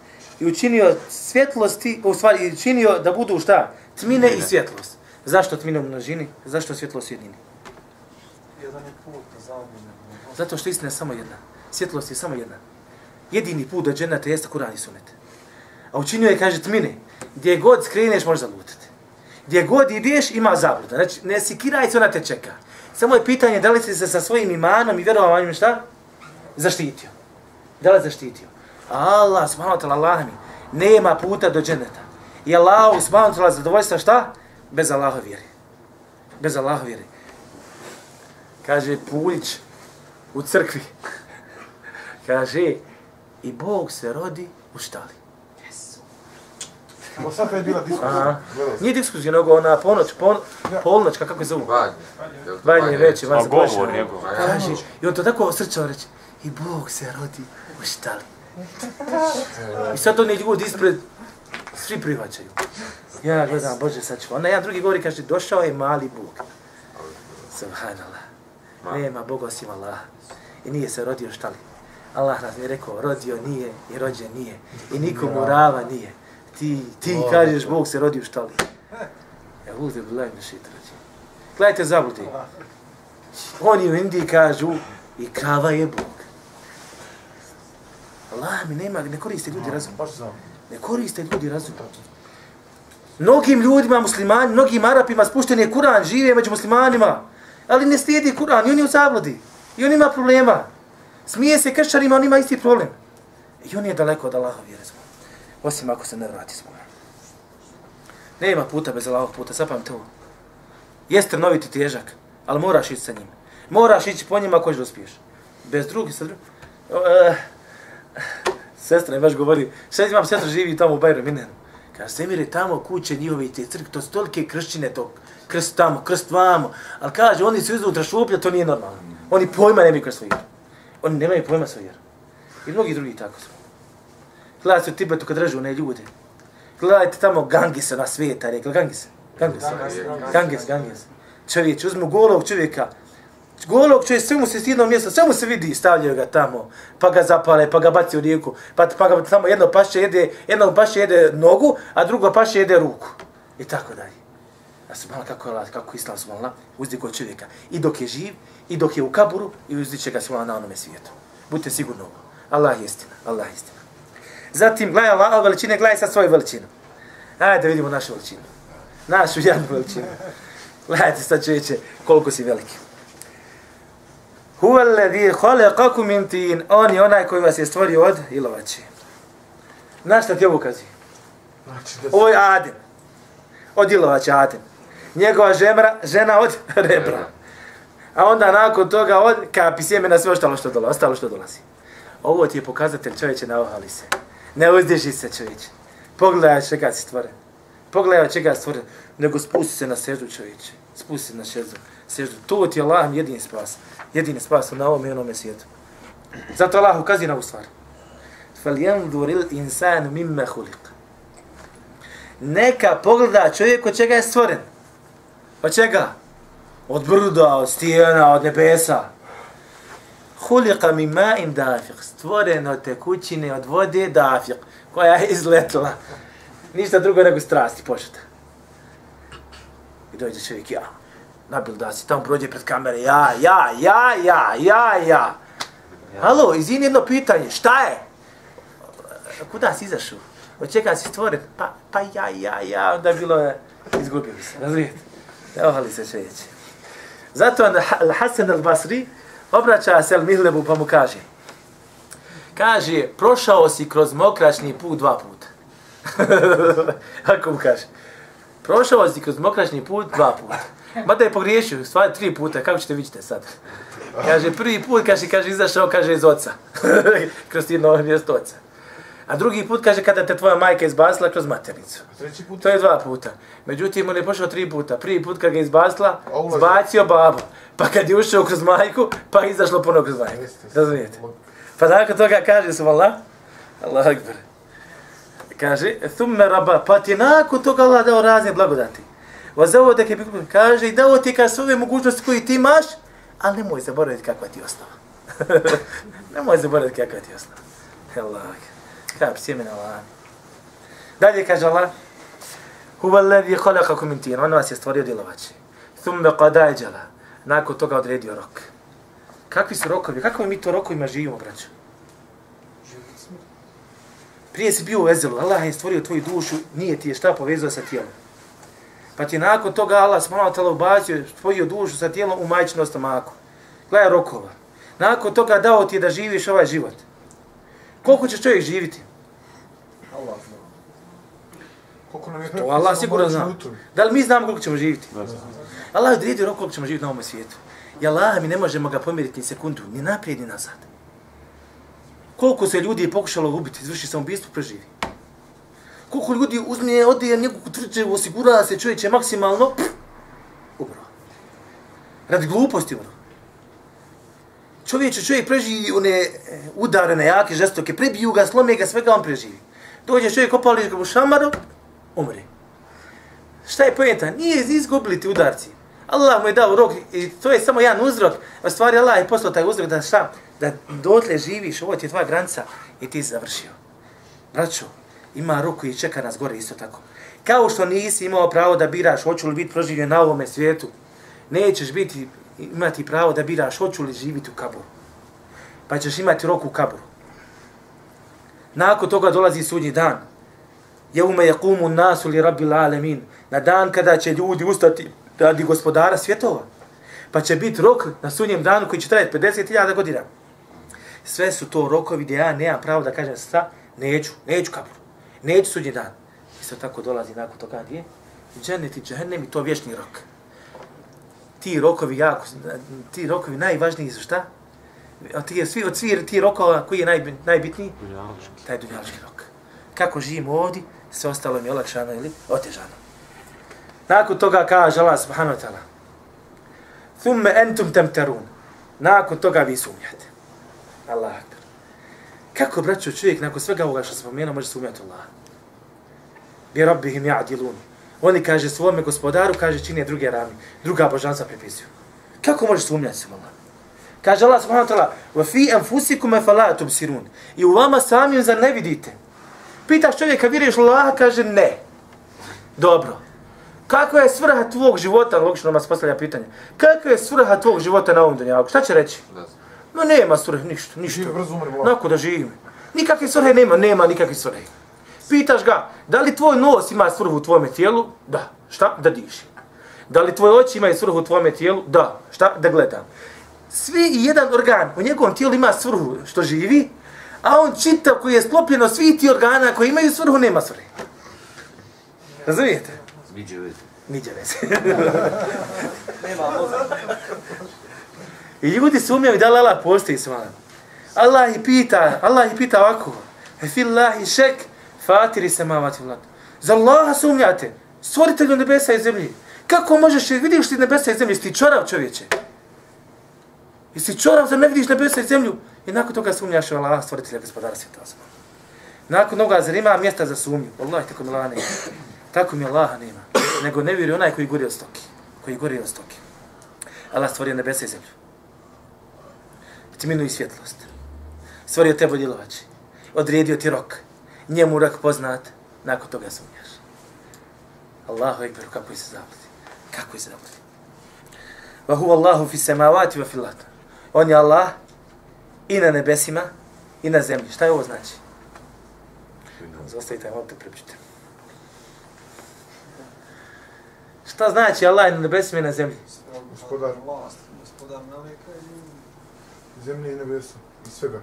[SPEAKER 1] I učinio svjetlosti, u stvari, učinio da budu šta? Tmine i svjetlost. Zašto tmine u množini? Zašto svjetlost u jednini?
[SPEAKER 2] Jedan je put zabune.
[SPEAKER 1] Zato što istina je samo jedna. Svjetlost je samo jedna. Jedini put do dženeta jeste Kur'an i Sunnet. A učinio je, kaže, tmine. Gdje god skreneš, možeš zalutati. Gdje god ideš, ima zabluda. Znači, ne sikiraj se, ona te čeka. Samo je pitanje da li si se sa svojim imanom i vjerovanjem šta? Zaštitio. Da li zaštitio? Allah, subhanahu wa ta'ala, Allah mi, nema puta do dženeta. I Allah, subhanahu wa ta'ala, zadovoljstva šta? Bez Allaha vjeri. Bez Allaha vjeri. Kaže Pulić u crkvi. Kaže, i Bog se rodi u štali.
[SPEAKER 4] Ovo sad je bila diskusija.
[SPEAKER 1] Nije diskusija, nego ona polnoć, kako je zovu? Vanje veće, van se
[SPEAKER 3] govor njegov.
[SPEAKER 1] Kaže, i on to tako srčao reći, i Bog se rodi u štali. I sad oni ljudi ispred, svi prihvaćaju. Ja gledam, Bože, sad ću. Onda jedan drugi govori, kaže, došao je mali Bog. Subhanallah. Nema Boga osim Allah. I nije se rodio u štali. Allah nas je rekao, rodio nije i rođen nije. I nikomu rava nije. Ti kažeš, Bog se rodi u štali. Ja uzem bilajem na šit rođen. Gledajte zabludi. Oni u Indiji kažu, i krava je Bog. Allah mi nema, ne koriste ljudi razum. Ne koriste ljudi razum. Mnogim ljudima, muslimani, mnogim Arapima spušten je Kur'an, žive među muslimanima. Ali ne slijedi Kur'an i on je u zabludi. I on ima problema. Smije se kršćanima, on ima isti problem. I on je daleko od Allaha vjere smo. Osim ako se ne vrati smo. Nema puta bez Allahovog puta, zapamte ovo. Jeste trnoviti težak, ali moraš ići sa njim. Moraš ići po njima ako hoćeš da uspiješ. Bez drugih, sa drugih. Sestra mi baš govori, sad imam sestra živi tamo u Bajru Minenu. Kaže, Semire, tamo kuće njihove i te crkve, to su tolike kršćine, to krst tamo, krst vamo. Ali kaže, oni su iznutra šuplja, to nije normalno. Oni pojma nemaju kroz svoju vjeru. Oni nemaju pojma svoju vjeru. I mnogi drugi tako su. Gledajte u Tibetu kad režu one ljude. Gledajte tamo Gangisa na svijeta, rekli Gangisa. Ganges. Čovječ, uzmu golog čovjeka. Golog čovjek, sve mu se stidno mjesto, sve mu se vidi, stavljaju ga tamo, pa ga zapale, pa ga baci u rijeku, pa ga tamo jedno pašće jede nogu, a drugo pašće jede ruku. I tako dalje. A subhanallah, kako Islam subhanallah uzdigao čovjeka. I dok je živ, i dok je u kaburu, i uzdiće ga subhanallah na onome svijetu. Budite sigurno ovo. Allah je istina, Allah je istina. Zatim, gledaj Allah veličine, gledaj sad svoju veličinu. Ajde da vidimo našu veličinu. Našu jednu veličinu. Gledajte sad čovječe, koliko si veliki. Huwa alladhi khalaqakum min tin. On je onaj koji vas je stvorio od ilovače. Znaš šta ti ovo kazi? Ovo je Adem. Od ilovače Adem. njegova žena od rebra. A onda nakon toga od kapi sjemena sve ostalo što dolazi. Ovo ti je pokazatelj, čovječe, naohali se. Ne uzdiži se, čovječe. Pogledaj čega si stvoren. Pogledaj čega si stvoren. Nego spusti se na seždu, čovječe. Spusti se na seždu. To ti je Allah jedini spas. Jedini spas na ovom i onome svijetu. Zato Allah ukazuje na ovu stvar. فَلْيَنْظُرِ الْإِنسَانُ مِمَّ خُلِقَ. Neka pogleda čovjek od čega je stvoren. Od čega? Od brda, od stijena, od nebesa. Huliqa min ma'in dafiq. Stvoren od tekućine, od vode dafiq. Koja je izletila. Ništa drugo nego strasti početa. I dođe čovjek, ja. Nabil da si tamo prođe pred kamere. Ja. Halo, izvini jedno pitanje. Šta je? Kuda si izašao? Od čega si stvoren? Pa ja. Onda bilo je, izgubili se. Razumijete? Ohali se čovječe. Zato Hasan al-Basri obraća se Al-Mihlebu pa mu kaže. Kaže, prošao si kroz mokračni put 2 puta. Ako mu kaže. Prošao si kroz mokračni put 2 puta. Mada je pogriješio, stvari 3 puta, kako ćete vidjeti sad? Kaže, prvi put, kaže, izašao, kaže, iz oca. Kroz jedno mjesto oca. A drugi put, kaže, kada te tvoja majka izbacila kroz maternicu. To je 2 puta. Međutim, on je pošao 3 puta. Prvi put kad ga izbacila, zbacio babu. Pa kad je ušao kroz majku, pa izašlo ponovno kroz majku. Razumijete? Pa nakon toga kaže su Allah akbar. Kaže, thumme rabba, pa ti nakon toga Allah dao razne blagodati. Kaže, i dao ti kaže sve mogućnosti koje ti imaš, ali nemoj zaboraviti kakva ti osnova. Nemoj zaboraviti kakva ti osnova. Allah akbar. Kap sjemena Allah. Dalje kaže Allah, huwa alladhi khalaqakum min tin, on vas je stvorio djelovače. Thumma qada ajala, nakon toga odredio rok. Kakvi su rokovi? Kakvim mi to rokovima živimo, braćo? Prije si bio u ezelu, Allah je stvorio tvoju dušu, nije ti je šta povezao sa tijelom. Pa ti nakon toga Allah subhanahu wa ta'ala ubacio tvoju dušu sa tijelom u majčinom stomaku. Gledaj rokova. Nakon toga dao ti je da živiš ovaj život. Koliko će čovjek živiti?
[SPEAKER 2] Allah zna. Koliko nam je
[SPEAKER 1] to Allah sigurno zna. Da li mi znamo koliko ćemo živiti? Allah je odredio rok koliko ćemo živiti na ovom svijetu. I Allah mi ne možemo ga pomjeriti ni sekundu, ni naprijed, ni nazad. Koliko se ljudi je pokušalo ubiti, izvrši samoubistvo, preživi. Koliko ljudi uzme, ode nekog tvrđevu, osigura se čovječe maksimalno, umro. Radi gluposti umro. Čovjek preživi one udarene, jake, žestoke, prebiju ga, slome ga, svega on preživi. Dođe čovjek, opali ga u šamaru, umre. Šta je pojenta? Nije izgubili ti udarci. Allah mu je dao rok i to je samo jedan uzrok. U stvari Allah je poslao taj uzrok da šta? Da dotle živiš, ovo ti je tvoja granica i ti završio. Braćo, ima rok koji čeka nas gore isto tako. Kao što nisi imao pravo da biraš hoću li biti proživljen na ovome svijetu, nećeš imati pravo da biraš hoću li živjeti u kaburu. Pa ćeš imati rok u kaburu. Nakon toga dolazi sudnji dan. Jeume yaqumu nasu li rabbil alamin. Na dan kada će ljudi ustati radi gospodara svjetova. Pa će biti rok na sudnjem danu koji će trajati 50.000 godina. Sve su to rokovi gdje ja nemam pravo da kažem šta, neću kaburu. Neću sudnji dan. Isto tako dolazi nakon toga gdje? Džennet i džehennem i to vječni rok. Ti rokovi najvažniji su šta? Od svi ti rokova koji je najbitniji? Taj dunjalički rok. Kako živimo ovdje, sve ostalo mi je olakšano ili otežano. Nakon toga kaže Allah subhanahu wa ta'ala, thumme entum temterun. Nakon toga vi sumnjate. Allah akbar. Kako, braćo, čovjek nakon svega ovoga što spomenuo može sumnjati Allah? Bi rabbihim ja'dilun. Oni, kaže, svome gospodaru, kaže, čine druge ravni. Druga božanstva pripisuju. Kako možeš sumnjati se, Allah? Kaže Allah subhanahu wa ta'ala, wa fi anfusikum fala tubsirun. I u vama samim zar ne vidite? Pitaš čovjeka, vjeruješ Allah? Kaže, ne. Dobro. Kakva je svrha tvog života? Logično nam se postavlja pitanje. Kakva je svrha tvog života na ovom dunjalu? Šta će reći? No nema svrhe, ništa. Nakon da živim. Nikakve svrhe nema nikakve svrhe. Pitaš ga, da li tvoj nos ima svrhu u tvojome tijelu? Da. Šta? Da diši. Da li tvoje oči imaju svrhu u tvojome tijelu? Da. Šta? Da gledam. Svi i jedan organ u njegovom tijelu ima svrhu što živi, a on čitav koji je sklopljen od svih ti organa koji imaju svrhu, nema svrhe. Razumijete? Niđe veze.
[SPEAKER 2] Nema mozak.
[SPEAKER 1] I ljudi sumnjaju da li Allah postoji svalan. Allah ih pita ovako. Fillahi šek, fatiri samavati vlad. Za Allaha sumnjate, stvoritelju nebesa i zemlji. Kako možeš, vidiš ti nebesa i zemlju, jesi ti čorav čovječe? Jesi čorav, zar ne vidiš nebesa i zemlju? I nakon toga sumnjaš u Allaha, stvoritelja gospodara svijeta. Nakon toga, zar ima mjesta za sumnju? Wallahi, tako mi Allaha nema. Tako mi Allaha nema. Nego ne vjeruje onaj koji gori od stoki. Koji gori od stoki. Allah stvorio nebesa i zemlju. Tminu i svjetlost. Stvorio tebe djelovači. Odredio ti rok. Njemu rok poznat. Nakon toga sumnjaš. Allahu ekberu, kako je se zabludi. Kako je se zabludi. Wa huwa Allahu fi samawati wa fil ard. On je Allah i na nebesima i na zemlji. Šta je ovo znači? Zostavite, malo te prepičite. Šta znači Allah i na nebesima i na zemlji?
[SPEAKER 2] Gospodar vlast, gospodar naveka i
[SPEAKER 4] zemlje i nebesa i svega.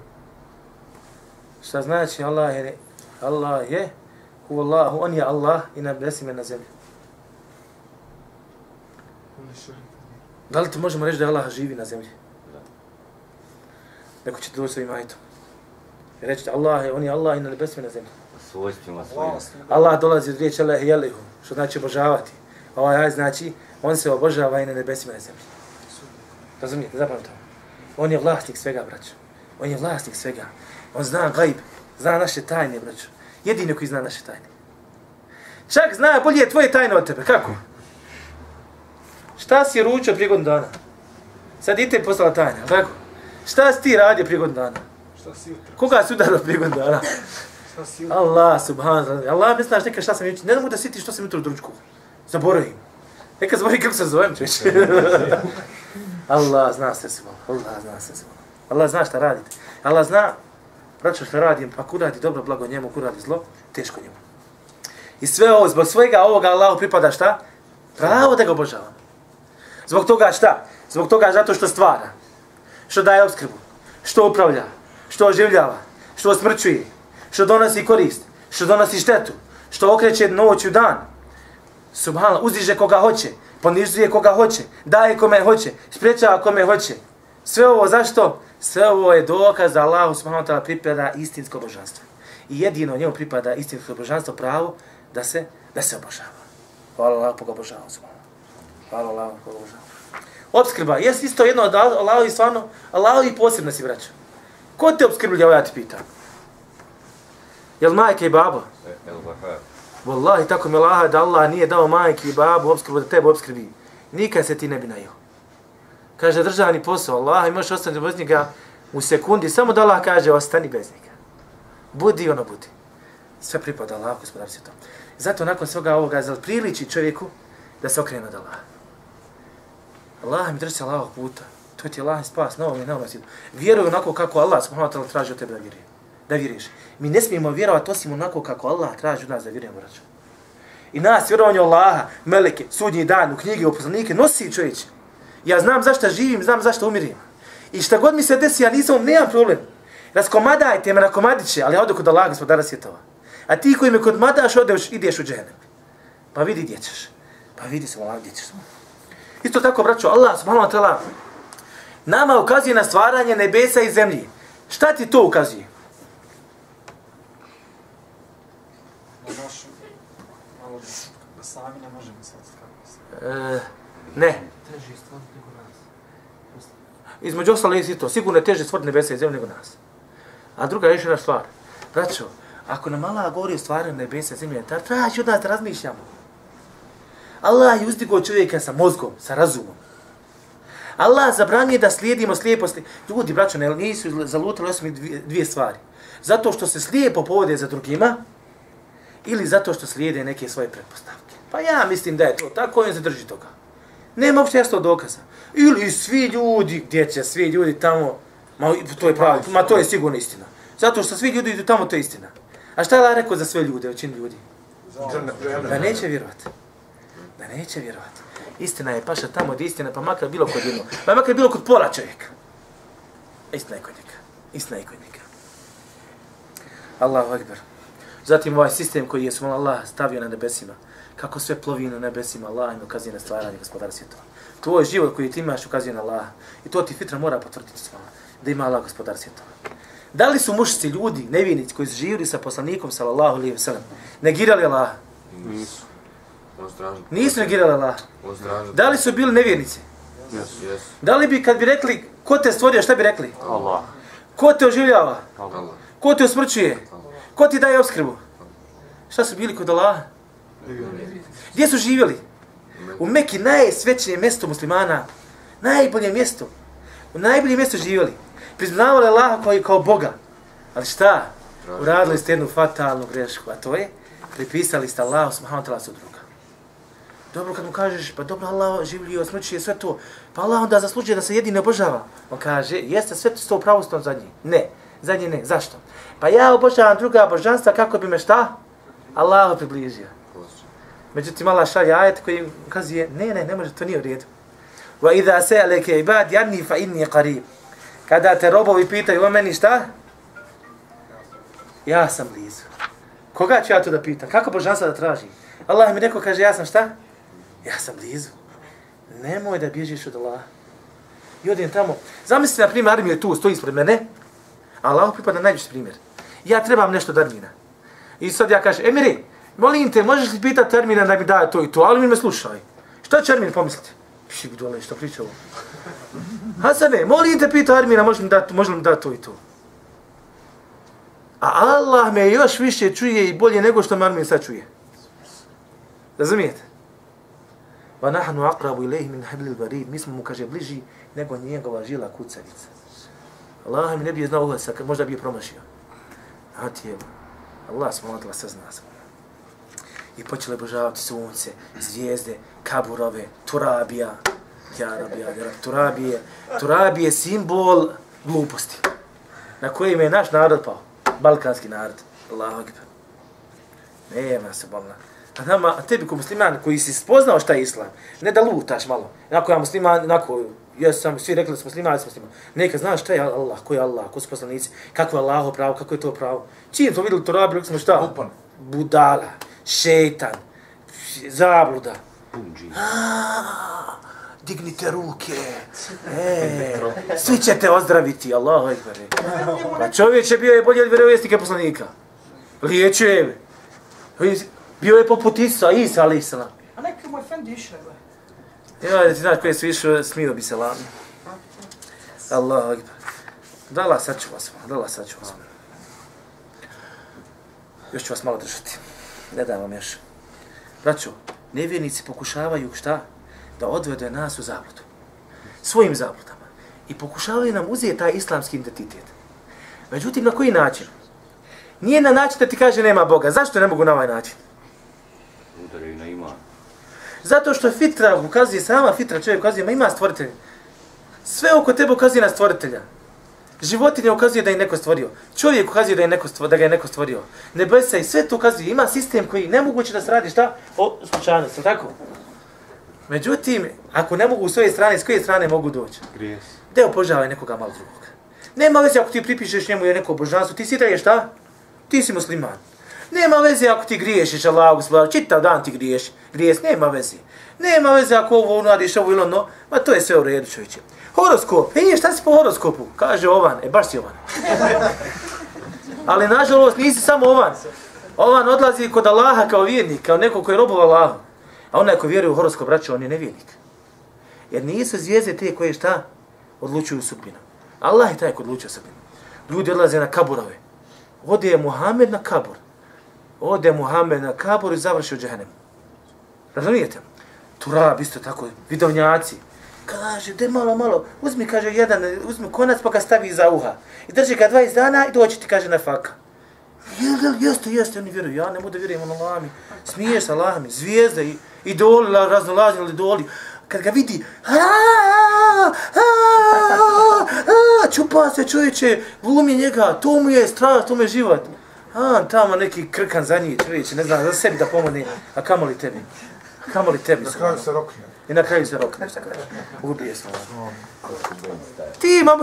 [SPEAKER 1] Šta znači Allah je huvallahu, on je Allah i na nebesima i na zemlji. Da li ti možemo reći da Allah živi na zemlji? Neko će doći svojim ajetom. I reći on je Allah i na nebesima i na zemlji.
[SPEAKER 5] Svojstvima svojim.
[SPEAKER 1] Allah dolazi od riječi Allah jelihu, što znači obožavati. Ovaj ajet znači, on se obožava i na nebesima i na zemlji. Razumijete, zapamte to. On je vlasnik svega, braćo. On je vlasnik svega. On zna gajb, zna naše tajne, braćo. Jedino koji zna naše tajne. Čak zna bolje tvoje tajne od tebe. Kako? Šta si ručio prije godinu dana? Sad i te poslala tajna, tako? Šta si ti radio prije godinu dana?
[SPEAKER 2] šta si jutro?
[SPEAKER 1] Koga si udarao prije godinu dana?
[SPEAKER 2] Šta si jutro?
[SPEAKER 1] Allah, subhanallah. Allah ne znaš neka šta sam jutro. Ne mogu da siti što sam jutro u dručku. Zaboravim. Neka zaboravim kako se zovem, čeće. Allah zna sve svoj. Allah zna sve svoj. Allah zna šta radite. Allah zna, braćo, šta radim, ako uradi dobro, blago njemu, ako uradi zlo, teško njemu. I sve ovo, zbog svega ovoga Allahu pripada šta? Pravo da ga obožavam. Zbog toga šta? Zbog toga zato što stvara, što daje opskrbu, što upravlja, što oživljava, što osmrćuje, što donosi korist, što donosi štetu, što okreće noć u dan. Subhanallah, uzdiže koga hoće, ponižuje koga hoće, daje kome hoće, spriječava kome hoće. Sve ovo zašto? Sve ovo je dokaz da Allahu subhanahu wa ta'ala pripada istinsko božanstvo. I jedino njemu pripada istinsko božanstvo pravo da se obožava. Hvala Allah, koga obožava, subhanallah. Hvala Allah, koga obožava. Obskrba, jes isto jedno od Allahovi stvarno, Allahovi posebno si vraća. Ko te obskrbljava, ja ti pitam? Jel majke i babo? Wallahi, tako mi Allah da Allah nije dao majke i babu obskrbu da tebe obskrbi. Nikad se ti ne bi najio. Kaže državni posao, Allah imaš ostati bez njega u sekundi, samo da Allah kaže ostani bez njega. Budi ono budi. Sve pripada Allah, gospodar svijeta. Zato nakon svega ovoga priliči čovjeku da se okrene od Allaha. Allah mi drži se Allahovog puta. To ti je Allah spas na ovom i na ovom svijetu. Vjeruj onako kako Allah subhanahu wa ta'ala traži od tebe da vjeruješ. Mi ne smijemo vjerovati osim onako kako Allah traži od nas da vjerujemo, braćo. I nas vjerovanje Allaha, meleke, sudnji dan, u knjige, u poslanike, nosi čovječe. Ja znam zašto živim, znam zašto umirim. I šta god mi se desi, ja nemam problem. Raskomadajte me na komadiće, ali ja odu kod Allaha, gospodara svjetova. A ti koji me kod madaš, ideš u džehennem. Pa vidi gdje ćeš. Pa vidi se, Allah, gdje ćeš. Isto tako, braćo, Allah subhanahu wa ta'ala nama ukazuje na stvaranje nebesa i zemlji. Šta ti to ukazuje?
[SPEAKER 2] Na našu, malo da sami ne možemo sad kako
[SPEAKER 1] Ne. Između ostalo je to. Sigurno je teže stvoriti nebesa i zemlju nego nas. A druga je još jedna stvar. Braćo, ako nam Allah govori o stvaranju nebesa i zemlje, traži od nas da razmišljamo. Allah je uzdigao čovjeka sa mozgom, sa razumom. Allah zabranije da slijedimo slijeposti. Ljudi, braćo, nisu zalutali osim dvije stvari. Zato što se slijepo povode za drugima ili zato što slijede neke svoje pretpostavke. Pa ja mislim da je to tako, on se drži toga. Nema uopšte jasno dokaza. Ili svi ljudi, gdje će svi ljudi tamo, to je pravo, to je sigurno istina. Zato što svi ljudi idu tamo, to je istina. A šta je Allah rekao za sve ljude, većinu ljudi? Da neće vjerovati. Da neće vjerovati. Istina je paša tamo gdje istina, pa makar bilo kod jedno. Pa makar bilo kod pola čovjeka. Istina je kod njega. Istina je kod njega. Allahu akbar. Zatim ovaj sistem koji je Allah stavio na nebesima. Kako sve plovi na nebesima, Allah im ukazuje na stvaranje gospodara svjetova. Tvoj život koji ti imaš ukazuje na Allah. I to ti fitra mora potvrditi svala, da ima Allah gospodar svjetova. Da li su mušci, ljudi, nevjernici koji su živjeli sa poslanikom sallallahu alejhi ve sellem negirali Allah?
[SPEAKER 3] Nisu.
[SPEAKER 1] Nisu negirali Allah. Da li su bili nevjernici?
[SPEAKER 3] Yes.
[SPEAKER 1] Da li bi kad bi rekli ko te stvorio, šta bi rekli?
[SPEAKER 3] Allah.
[SPEAKER 1] Ko te oživljava?
[SPEAKER 3] Allah.
[SPEAKER 1] Ko te usmrćuje? Ko ti daje opskrbu? Šta su bili kod Allaha? Gdje su živjeli? U Meki, najsvećnije mjesto muslimana, najbolje mjesto. U najbolje mjesto živjeli. Priznavali Allaha kao Boga. Ali šta? Uradili ste jednu fatalnu grešku, a to je pripisali ste Allahu subhanahu wa ta'ala sudruga. Dobro kad mu kažeš, pa dobro Allah življi, smrćuje, sve to, pa Allah onda zaslužuje da se jedini obožava. On kaže, jeste sve to pravo stom zadnji? Ne, zadnji ne. Zašto? Pa ja obožavam druga božanstva kako bi me šta? Allahu približio. Međutim, Allah šalje ajet koji ukazuje, ne može, to nije u redu. Wa idha sa'alaka ibadi anni fa inni qarib. Kada te robovi pitaju o meni šta? Ja sam blizu. Koga ću ja to da pitam? Kako božanstva da tražim? Allah mi rekao, kaže, ja sam šta? Ja sam blizu. Nemoj da bježiš od Allaha. I odem tamo. Zamisli, na primjer, Armin je tu, stoji ispred mene. Allah pripada najviši primjer. Ja trebam nešto od Armina. I sad ja kažem, Emiri, molim te, možeš li pitati Armina da mi daje to i to? Ali mi me slušaj. Šta će Armin pomisliti? Piši dole, što priča ovo? Hasane, molim te pita Armina, može li mi dati to i to? A Allah me još više čuje i bolje nego što me Armin sad čuje. Razumijete? Va nahnu aqrabu ilayhi min hablil warid. Mi smo mu, kaže, bliži nego njegova žila kucavica. Allah mi ne bi znao uhlasa, možda bi je promašio. A ti je, Allah smo odla sve zna. I počeli obožavati sunce, zvijezde, kaburove, turabija. Turabije simbol gluposti. Na kojim je naš narod pao. Balkanski narod. Allahu akbar. Nema se bolna. A tebi ko musliman koji si spoznao šta je islam, ne da lutaš malo. Onako ja musliman, onako, jesam, svi rekli da smo muslimani, neka znaš šta je Allah, ko je Allah, ko su poslanici, kako je Allaho pravo, kako je to pravo. Čim smo vidjeli to rabi, rekli smo šta? Budala, šeitan, zabluda. Dignite ruke, svi ćete ozdraviti, Allahu ekber. Pa čovječe bio je bolji od vjerovjesnika poslanika. Liječio je. Bio je poput Isa alaih.
[SPEAKER 2] A neki moj fendi išao je.
[SPEAKER 1] Ja, da ti znaš koje su išao, smio bi se lami. Allahu ekber. Da Allah sačuva vas. Još ću vas malo držati. Ne dam vam još. Braćo, nevjernici pokušavaju šta? Da odvede nas u zabludu. Svojim zabludama. I pokušavaju nam uzeti taj islamski identitet. Međutim, na koji način? Nije na način da ti kaže nema Boga. Zašto ne mogu na ovaj način?
[SPEAKER 3] Udaraju na iman.
[SPEAKER 1] Zato što fitra ukazuje, sama fitra čovjek ukazuje, ima stvoritelja. Sve oko tebe ukazuje na stvoritelja. Životinja ukazuje da je neko stvorio. Čovjek ukazuje da ga je neko stvorio. Nebesa i sve to ukazuje. Ima sistem koji nemoguće da se radi šta? O slučajnosti, tako? Međutim, ako ne mogu s svoje strane, s koje strane mogu doći?
[SPEAKER 3] Grijes.
[SPEAKER 1] Gdje obožavaj nekoga malo drugog? Nema veze ako ti pripišeš njemu je neko božanstvo, ti si da je šta? Ti si musliman. Nema veze ako ti griješiš, Allah, gospodar, čitav dan ti griješ, nema veze. Nema veze ako ovo unadiš, ovo ili ono, ma to je sve u redu, čovječe. Horoskop, šta si po horoskopu? Kaže Ovan, baš si Ovan. Ali nažalost nisi samo Ovan. Ovan odlazi kod Allaha kao vjernik, kao neko koji je robova Allahu. A onaj ko vjeruje u horoskop, braćo, on je nevjernik. Jer nisu zvijezde te koje šta? Odlučuju sudbinu. Allah je taj koji odlučuje sudbinu. Ljudi odlaze na kaburove. Ode Muhammed na kabur. I završi u džehennemu. Razumijete? Turab isto tako, vidovnjaci. Kaže, de malo, uzmi konac pa ga stavi iza uha. I drži ga 20 dana i doći ti, kaže, na faka. Jeste, oni vjeruju. Ja ne mogu da vjerujem ono Allahami. Smiješ sa Allahami, zvijezde, idoli, raznolazni idoli. Kad ga vidi, čupa se čovječe, glumi njega, to mu je strast, to mu je život. Tamo neki krkan za njih čovječe, ne znam, za sebi da pomogne, a kamoli tebi.
[SPEAKER 4] Na kraju se rokne.
[SPEAKER 1] I na kraju se rok nešto kaže. Ubije se.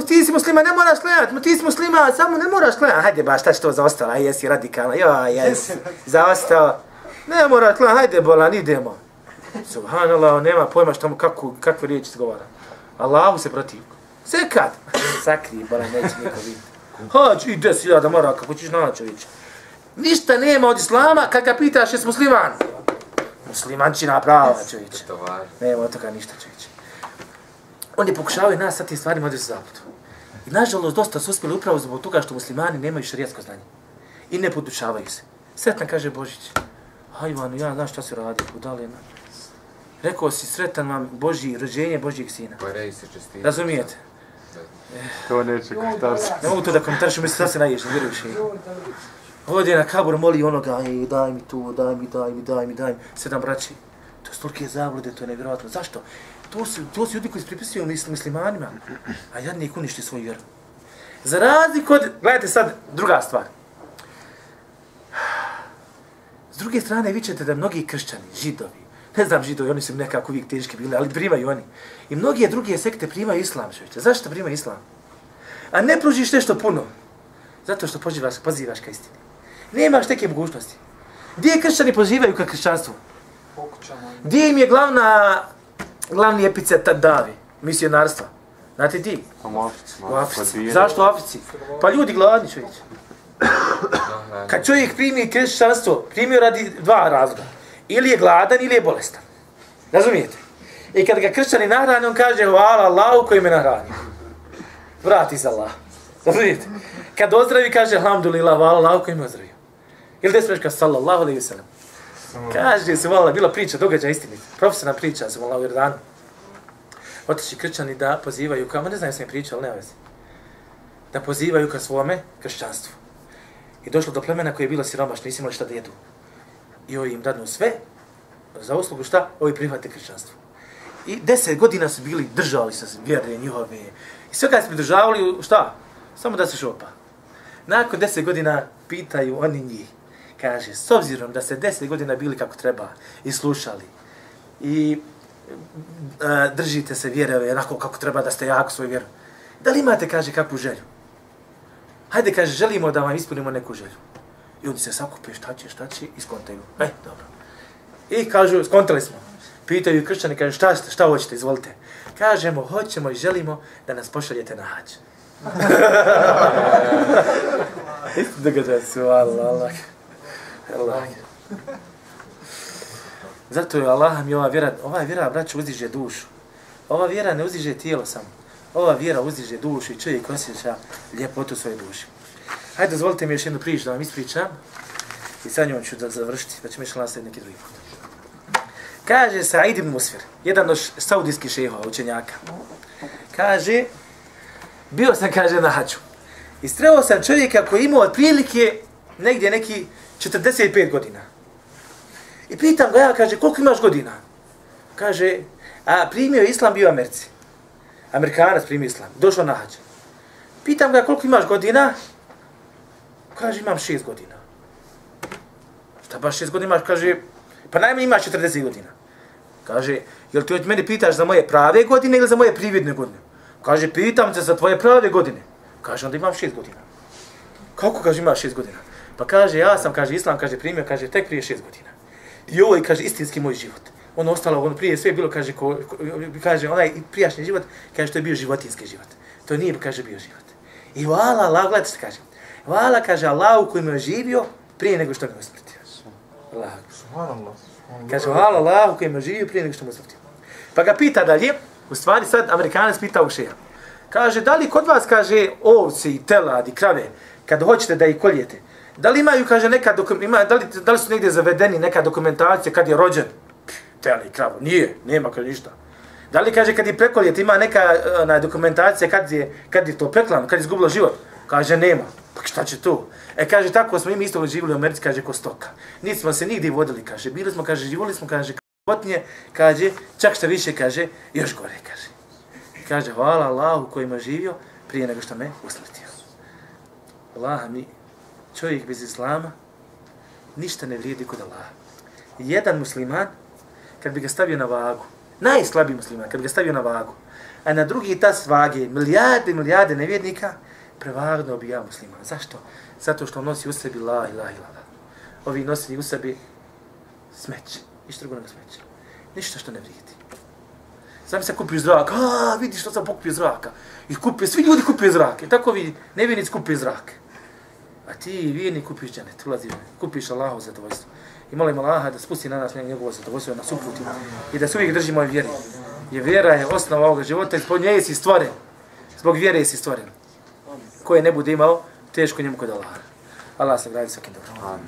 [SPEAKER 1] Ti si musliman, ne moraš klanjati, ti si musliman, samo ne moraš klanjati. Hajde ba, šta će to zaostalo, aj jesi radikalna, jesi, zaostao. Ne moraš klanjati, hajde bolan, idemo. Subhanallah, nema pojma što mu, kakve riječi se govara. Allahu se protiv. Sekad. Sakri, bolan, neće niko vidjeti. Hađ, i 10.000 mora, kako ćeš naći, vić. Ništa nema od islama, kad ga pitaš jes musliman. Muslimančina prava, čovječe. Nema od toga ništa, čovječe. Oni pokušavaju nas sa tim stvarima odreći zaputu. I nažalost, dosta su uspjeli upravo zbog toga što muslimani nemaju šerijatsko znanje. I ne podučavaju se. Sretan kaže Božić. Hajvanu, ja znam šta se radi, budalina. Rekao si sretan vam Božji, rođenje Božjeg sina. Razumijete?
[SPEAKER 3] To neće komentarski.
[SPEAKER 1] Ne mogu to da komentaršu, mislim da se naješ, ne vjeruješ. Ovdje na kaburu moli onoga, daj mi tu, daj mi. 7 braći. To su tolike zablude, to je nevjerojatno. Zašto? To su ljudi koji se pripisuju muslimanima, a jadnik uništi svoju vjeru. Za razliku od... Gledajte sad, druga stvar. S druge strane, vi ćete da mnogi kršćani, židovi, ne znam židovi, oni su nekako uvijek teški bili, ali primaju oni. I mnoge druge sekte primaju islam, čovječe. Zašto primaju islam? A ne pružiš nešto puno. Zato što pozivaš ka istini. Nemaš neke mogućnosti. Gdje kršćani pozivaju ka kršćanstvu? Gdje im je glavni epicet davi, misionarstva? Znate ti? U Africi. Zašto u Africi? Pa ljudi gladni, čovječe. Kad čovjek primi kršćanstvo, primio radi 2 razloga. Ili je gladan, ili je bolestan. Razumijete? I kad ga kršćani nahrani, on kaže hvala Allahu koji me nahranio. Vrati se Allah. Razumijete? Kad ozdravi, kaže alhamdulillah, hvala Allahu koji me ozdravio. Ili da smiješ kao sallallahu alaihi wa sallam. Kaže se, hvala, bila priča, događaj istinit. Profesorna priča, se hvala u Jordanu. Otići kršćani da pozivaju, kao, ne znam sam im pričao, ali nema veze. Da pozivaju ka svome kršćanstvu. I došlo do plemena koje je bilo siromašno, nisi imali šta da jedu. I ovi im dadnu sve, za uslugu šta? Ovi prihvate kršćanstvo. I 10 godina su bili, držali se vjere njihove. I sve kada su pridržavali, šta? Samo da se šopa. Nakon 10 godina pitaju oni njih. Kaže, s obzirom da ste 10 godina bili kako treba i slušali i držite se vjerove onako kako treba da ste jako svoju vjeru. Da li imate, kaže, kakvu želju? Hajde, kaže, želimo da vam ispunimo neku želju. I oni se sakupe, šta će, i skontaju. Dobro. I kažu, skontali smo. Pitaju kršćani, kaže, šta hoćete, izvolite. Kažemo, hoćemo i želimo da nas pošaljete na hađ. Isto događaj se, Allah. Zato je Allah mi ova vjera, braću, uzdiže dušu. Ova vjera ne uzdiže tijelo samo. Ova vjera uzdiže dušu i čovjek osjeća ljepotu svoje duše. Hajde, dozvolite mi još jednu priču da vam ispričam. I sad njom ću da završiti, da ćemo još nastaviti neki drugi put. Kaže Said ibn Musfir, jedan od saudijskih šehova, učenjaka. Kaže, bio sam, kaže, na hađu. I sreo sam čovjeka koji imao otprilike negdje neki 45 godina. I pitam ga, ja, kaže, koliko imaš godina? Kaže, primio islam, bio u Americi. Amerikanac primio islam, došao na hađ. Pitam ga, koliko imaš godina? Kaže, imam 6 godina. Šta baš 6 godina imaš? Kaže, pa najmanje imaš 40 godina. Kaže, jel ti od mene pitaš za moje prave godine ili za moje prividne godine? Kaže, pitam te za tvoje prave godine. Kaže, onda imam 6 godina. Kako, kaže, imaš 6 godina? Pa kaže, ja sam, kaže, islam, kaže, primio, kaže, tek prije 6 godina. I ovo je, kaže, istinski moj život. Ono ostalo, ono prije sve bilo, kaže, kaže, onaj prijašnji život, kaže, to je bio životinski život. To nije, kaže, bio život. I hvala Allah, gledajte što kaže. Hvala, kaže, Allahu koji me oživio prije nego što me usmrtio. Allah. Kaže, hvala Allahu koji me oživio prije nego što me usmrtio. Pa ga pita dalje, u stvari sad Amerikanac pita u šeha. Kaže, da li kod vas, kaže, ovci i teladi, krave, kad hoćete da ih koljete, da li imaju, kaže, da li su negdje zavedeni neka dokumentacija kad je rođen? Teli i kravo. Nije, nema kaže ništa. Da li, kaže, kad je prekoljete, ima neka dokumentacija kad je to preklano, kad je izgubilo život? Kaže, nema. Pa šta će to? Kaže, tako smo mi isto živjeli u Americi, kaže, ko stoka. Nismo se nigdje vodili, kaže. Bili smo, kaže, živjeli smo, kaže, životinje, kaže, čak što više, kaže, još gore, kaže. Kaže, hvala Allahu koji me živio prije nego što me usmrtio. Allah mi, čovjek bez islama, ništa ne vrijedi kod Allaha. Jedan musliman, kad bi ga stavio na vagu Najslabiji musliman, kad ga stavio na vagu. A na drugi tas vage, milijarde nevjernika, prevagnuo bi ja musliman. Zašto? Zato što on nosi u sebi la ilaha illallah. Ovi nosi u sebi smeće. Ništa drugo nego smeće. Ništa što ne vrijedi. Sam se kupio zrak. Vidi što sam pokupio zraka. I svi ljudi kupio zrak. I tako vi nevjernici kupio zrak. A ti vjernik kupiš dženet. Kupiš Allahovo zadovoljstvo. I molim Allaha da spusti na nas njegovo zadovoljstvo, nas uputi. I da se uvijek držimo vjeri. Jer vjera je osnova ovoga života i zbog nje si stvoren. Zbog vjere si stvoren. Koje ne bude imao, teško njemu kod Allaha. Allah se gradi svakim dobrom.